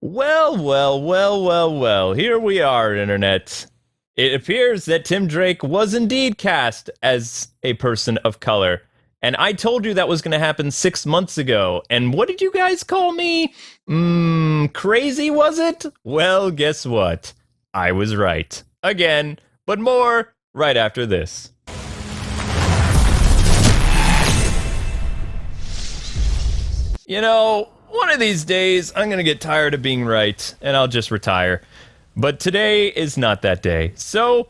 Well, here we are, Internet. It appears that Tim Drake was indeed cast as a person of color. And I told you that was going to happen 6 months ago. And what did you guys call me? Crazy, was it? Well, guess what? I was right. Again, but more right after this. One of these days, I'm going to get tired of being right, and I'll just retire. But today is not that day. So,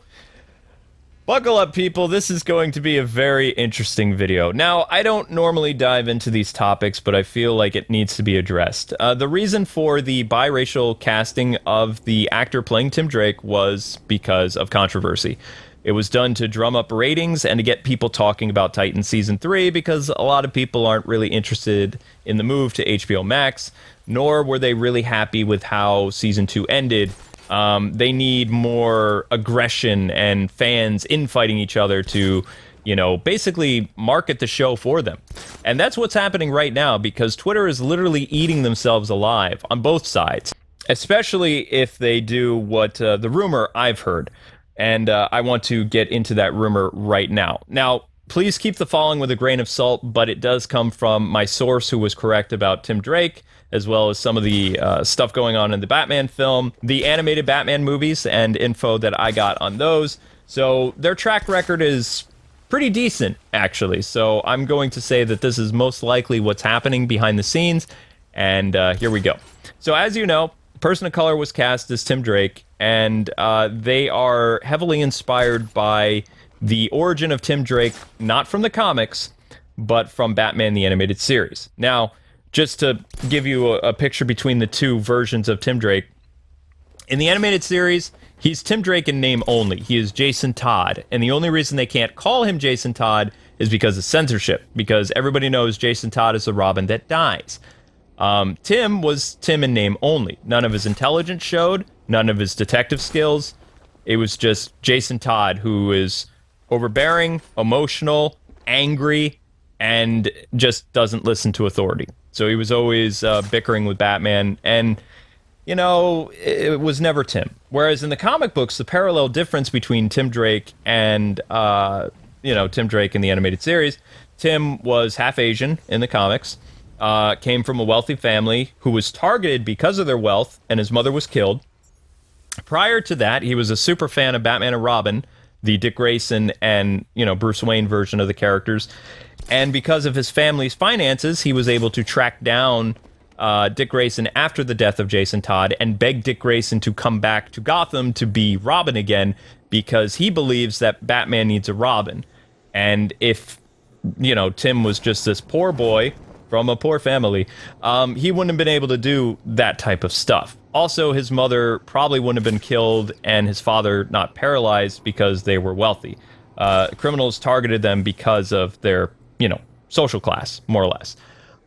buckle up, people. This is going to be a very interesting video. Now, I don't normally dive into these topics, but I feel like it needs to be addressed. The reason for the biracial casting of the actor playing Tim Drake was because of controversy. It was done to drum up ratings and to get people talking about Titans Season 3 because a lot of people aren't really interested in the move to HBO Max, nor were they really happy with how Season 2 ended. They need more aggression and fans infighting each other to, basically market the show for them. And that's what's happening right now because Twitter is literally eating themselves alive on both sides, especially if they do what the rumor I've heard. And I want to get into that rumor right now. Now, please keep the following with a grain of salt, but it does come from my source who was correct about Tim Drake, as well as some of the stuff going on in the Batman film, the animated Batman movies, and info that I got on those. So their track record is pretty decent, actually. So I'm going to say that this is most likely what's happening behind the scenes. And here we go. So as you know, person of color was cast as Tim Drake, and they are heavily inspired by the origin of Tim Drake, not from the comics, but from Batman the Animated Series. Now, just to give you a picture between the two versions of Tim Drake, in the animated series, he's Tim Drake in name only. He is Jason Todd, and the only reason they can't call him Jason Todd is because of censorship, because everybody knows Jason Todd is the Robin that dies. Tim was Tim in name only. None of his intelligence showed, none of his detective skills. It was just Jason Todd, who is overbearing, emotional, angry, and just doesn't listen to authority. So he was always bickering with Batman, and, it was never Tim. Whereas in the comic books, the parallel difference between Tim Drake and, Tim Drake in the animated series, Tim was half Asian in the comics. Came from a wealthy family who was targeted because of their wealth, and his mother was killed. Prior to that, he was a super fan of Batman and Robin, the Dick Grayson and, Bruce Wayne version of the characters. And because of his family's finances, he was able to track down Dick Grayson after the death of Jason Todd and beg Dick Grayson to come back to Gotham to be Robin again, because he believes that Batman needs a Robin. And if, Tim was just this poor boy from a poor family, he wouldn't have been able to do that type of stuff. Also, his mother probably wouldn't have been killed and his father not paralyzed because they were wealthy. Criminals targeted them because of their, social class, more or less.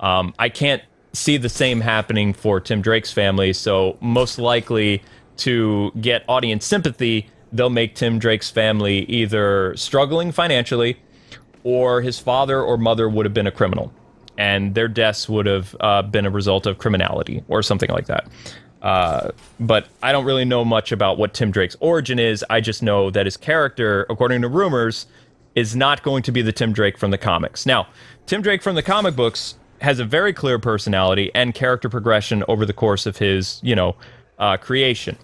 I can't see the same happening for Tim Drake's family, so most likely to get audience sympathy, they'll make Tim Drake's family either struggling financially or his father or mother would have been a criminal, and their deaths would have been a result of criminality or something like that. But I don't really know much about what Tim Drake's origin is. I just know that his character, according to rumors, is not going to be the Tim Drake from the comics. Now, Tim Drake from the comic books has a very clear personality and character progression over the course of his, creation.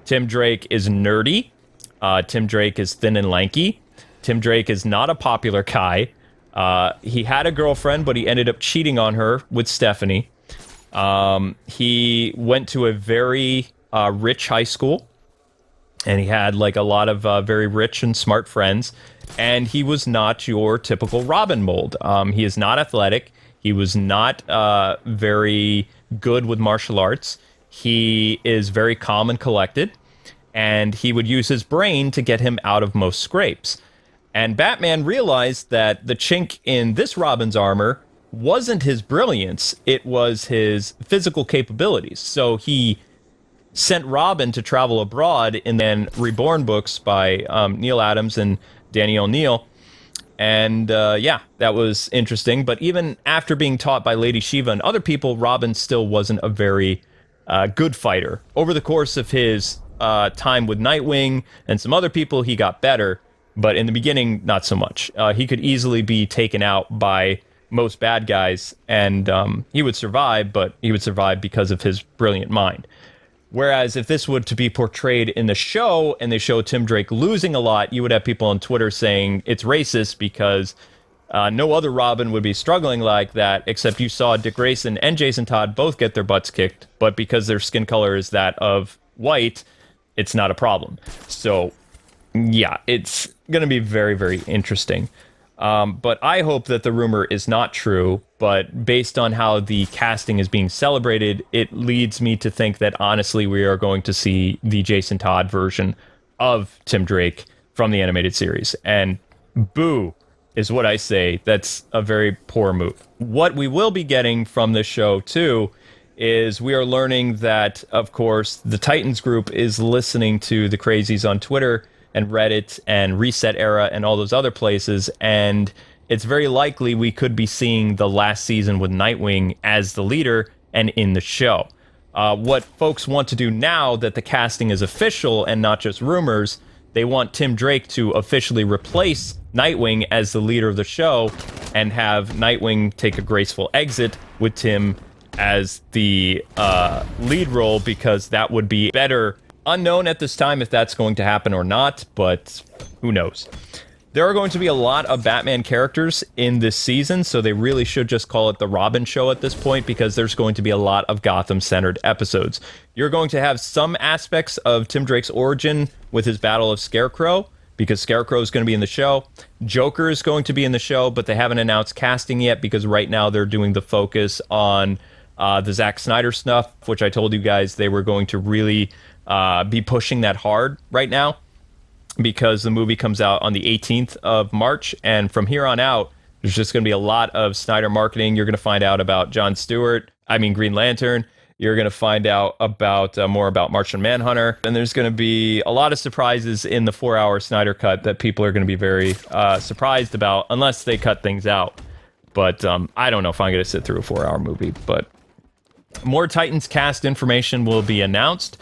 Tim Drake is nerdy. Tim Drake is thin and lanky. Tim Drake is not a popular guy. He had a girlfriend, but he ended up cheating on her with Stephanie. He went to a very rich high school, and he had a lot of very rich and smart friends, and he was not your typical Robin mold. He is not athletic. He was not very good with martial arts. He is very calm and collected, and he would use his brain to get him out of most scrapes. And Batman realized that the chink in this Robin's armor wasn't his brilliance, it was his physical capabilities. So he sent Robin to travel abroad in the Reborn books by Neil Adams and Danny O'Neill. And that was interesting. But even after being taught by Lady Shiva and other people, Robin still wasn't a very good fighter. Over the course of his time with Nightwing and some other people, he got better, but in the beginning, not so much. He could easily be taken out by most bad guys, and he would survive, but he would survive because of his brilliant mind. Whereas if this were to be portrayed in the show and they show Tim Drake losing a lot, you would have people on Twitter saying it's racist because no other Robin would be struggling like that, except you saw Dick Grayson and Jason Todd both get their butts kicked, but because their skin color is that of white, it's not a problem. So, yeah, it's going to be very, very interesting. But I hope that the rumor is not true, but based on how the casting is being celebrated, it leads me to think that honestly we are going to see the Jason Todd version of Tim Drake from the animated series. And boo is what I say. That's a very poor move. What we will be getting from this show, too, is we are learning that, of course, the Titans group is listening to the crazies on Twitter and Reddit and Reset Era and all those other places, and it's very likely we could be seeing the last season with Nightwing as the leader and in the show. What folks want to do now that the casting is official and not just rumors, they want Tim Drake to officially replace Nightwing as the leader of the show and have Nightwing take a graceful exit with Tim as the lead role, because that would be better. Unknown at this time if that's going to happen or not, but who knows. There are going to be a lot of Batman characters in this season, so they really should just call it the Robin Show at this point, because there's going to be a lot of Gotham-centered episodes. You're going to have some aspects of Tim Drake's origin with his battle of Scarecrow, because Scarecrow is going to be in the show. Joker is going to be in the show, but they haven't announced casting yet, because right now they're doing the focus on the Zack Snyder stuff, which I told you guys they were going to really be pushing that hard right now, because the movie comes out on the 18th of March, and from here on out, there's just going to be a lot of Snyder marketing. You're going to find out about Green Lantern. You're going to find out about more about Martian Manhunter, and there's going to be a lot of surprises in the 4-hour Snyder cut that people are going to be very surprised about, unless they cut things out. But I don't know if I'm going to sit through a 4-hour movie, but more Titans cast information will be announced.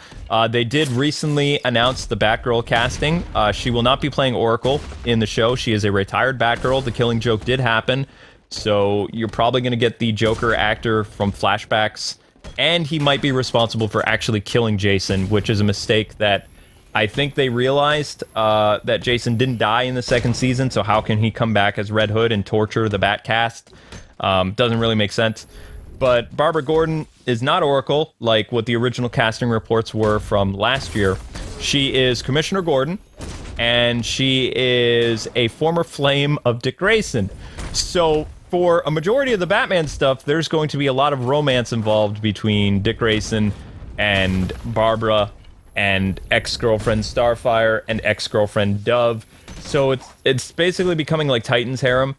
They did recently announce the Batgirl casting. She will not be playing Oracle in the show. She is a retired Batgirl. The Killing Joke did happen, so you're probably going to get the Joker actor from flashbacks, and he might be responsible for actually killing Jason, which is a mistake that I think they realized, that Jason didn't die in the second season, so how can he come back as Red Hood and torture the Batcast? Doesn't really make sense. But Barbara Gordon is not Oracle, like what the original casting reports were from last year. She is Commissioner Gordon, and she is a former flame of Dick Grayson. So for a majority of the Batman stuff, there's going to be a lot of romance involved between Dick Grayson and Barbara and ex-girlfriend Starfire and ex-girlfriend Dove. So it's basically becoming like Titan's harem,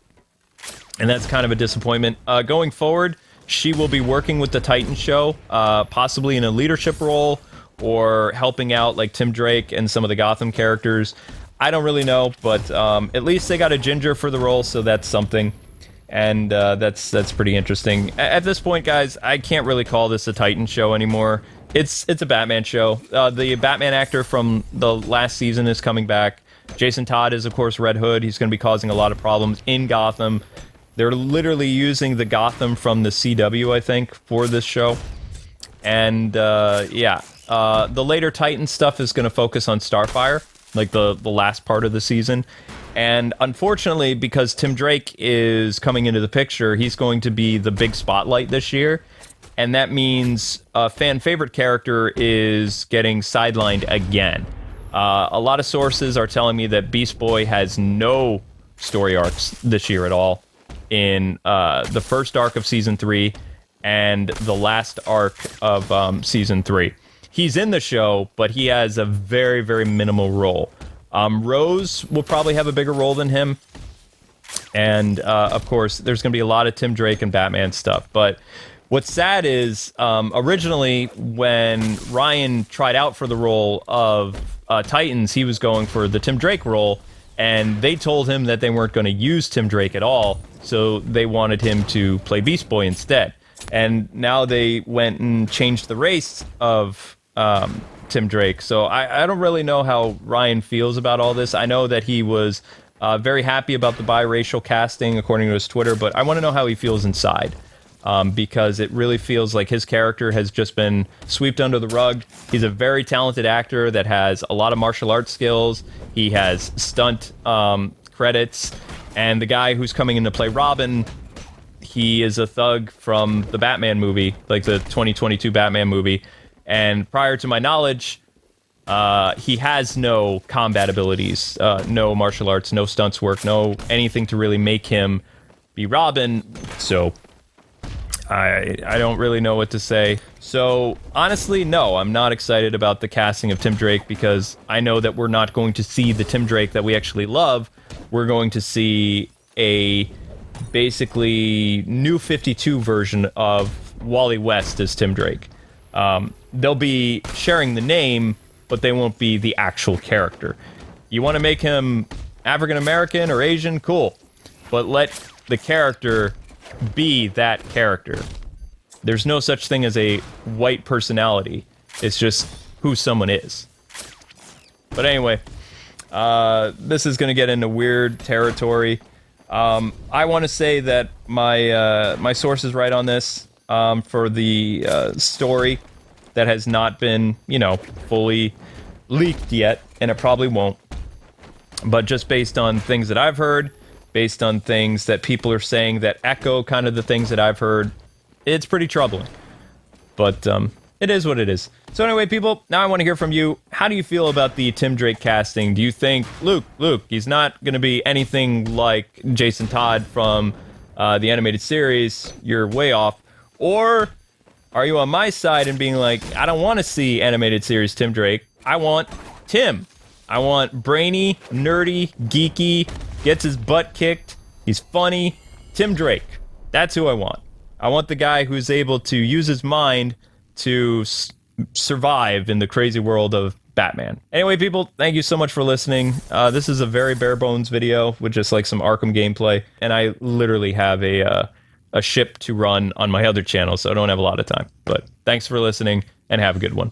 and that's kind of a disappointment. Going forward, she will be working with the Titan show, possibly in a leadership role or helping out like Tim Drake and some of the Gotham characters. I don't really know, but at least they got a ginger for the role, so that's something. And that's pretty interesting. At this point, guys, I can't really call this a Titan show anymore. It's a Batman show. The Batman actor from the last season is coming back. Jason Todd is, of course, Red Hood. He's going to be causing a lot of problems in Gotham. They're literally using the Gotham from the CW, I think, for this show. And, the later Titan stuff is going to focus on Starfire, like the last part of the season. And unfortunately, because Tim Drake is coming into the picture, he's going to be the big spotlight this year. And that means a fan favorite character is getting sidelined again. A lot of sources are telling me that Beast Boy has no story arcs this year at all. In the first arc of Season 3 and the last arc of Season 3. He's in the show, but he has a very, very minimal role. Rose will probably have a bigger role than him. And, of course, there's going to be a lot of Tim Drake and Batman stuff. But what's sad is, originally, when Ryan tried out for the role of Titans, he was going for the Tim Drake role. And they told him that they weren't going to use Tim Drake at all, so they wanted him to play Beast Boy instead. And now they went and changed the race of Tim Drake. So I don't really know how Ryan feels about all this. I know that he was very happy about the biracial casting, according to his Twitter, but I want to know how he feels inside. Because it really feels like his character has just been swept under the rug. He's a very talented actor that has a lot of martial arts skills. He has stunt credits. And the guy who's coming in to play Robin, he is a thug from the Batman movie, like the 2022 Batman movie. And prior to my knowledge, he has no combat abilities, no martial arts, no stunts work, no anything to really make him be Robin. So I don't really know what to say. So honestly, no, I'm not excited about the casting of Tim Drake because I know that we're not going to see the Tim Drake that we actually love. We're going to see a basically new 52 version of Wally West as Tim Drake. They'll be sharing the name, but they won't be the actual character. You want to make him African American or Asian? Cool. But let the character be that character. There's no such thing as a white personality. It's just who someone is. But anyway, this is going to get into weird territory. I want to say that my source is right on this for the story that has not been, fully leaked yet, and it probably won't. But just based on things that I've heard, based on things that people are saying that echo kind of the things that I've heard, it's pretty troubling. But it is what it is. So anyway, people, now I want to hear from you. How do you feel about the Tim Drake casting? Do you think, Luke, he's not going to be anything like Jason Todd from the animated series? You're way off. Or are you on my side and being like, I don't want to see animated series Tim Drake. I want Tim. I want brainy, nerdy, geeky, gets his butt kicked, he's funny, Tim Drake. That's who I want. I want the guy who's able to use his mind to survive in the crazy world of Batman. Anyway, people, thank you so much for listening. This is a very bare bones video with just like some Arkham gameplay, and I literally have a ship to run on my other channel, so I don't have a lot of time. But thanks for listening, and have a good one.